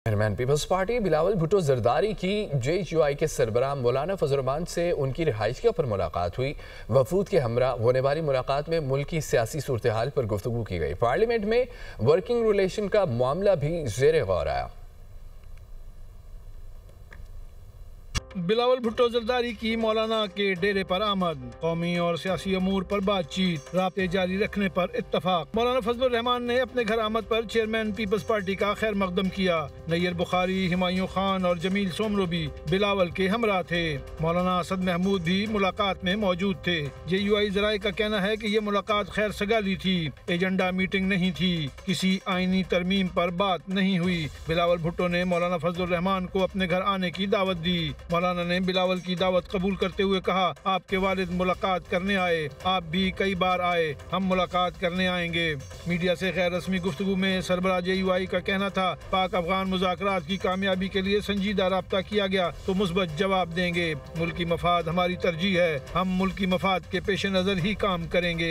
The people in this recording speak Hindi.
चेयरमैन पीपल्स पार्टी बिलावल भुट्टो जरदारी की JUI के सरबराह मौलाना फजल रहमान से उनकी रिहाइश पर मुलाकात हुई। वफूद के हमरा होने वाली मुलाकात में मुल्क की सियासी सूरत हाल पर गुफ्तगू की गई। पार्लियामेंट में वर्किंग रिलेशन का मामला भी ज़ेरे गौर आया। बिलावल भुट्टो जरदारी की मौलाना के डेरे पर आमद, कौमी और सियासी अमूर पर बातचीत, राब्ते जारी रखने पर इत्तफाक। मौलाना फजल रहमान ने अपने घर आमद पर चेयरमैन पीपल्स पार्टी का खैर मकदम किया। नैयर बुखारी, हिमायूं खान और जमील सोमरो भी बिलावल के हमरा थे। मौलाना असद महमूद भी मुलाकात में मौजूद थे। JUI जराये का कहना है कि ये मुलाकात खैर सगाली थी, एजेंडा मीटिंग नहीं थी, किसी आईनी तरमीम पर बात नहीं हुई। बिलावल भुट्टो ने मौलाना फजल रहमान को अपने घर आने की दावत दी। मौलाना ने बिलावल की दावत कबूल करते हुए कहा, आपके वालिद मुलाकात करने आए, आप भी कई बार आए, हम मुलाकात करने आएंगे। मीडिया से गैर रस्मी गुफ्तगू में सरबराह JUI का कहना था, पाक अफगान मुज़ाकरात की कामयाबी के लिए संजीदा राब्ता किया गया तो मुस्बत जवाब देंगे। मुल्की मफाद हमारी तरजीह है, हम मुल्की मफाद के पेश नज़र ही काम करेंगे।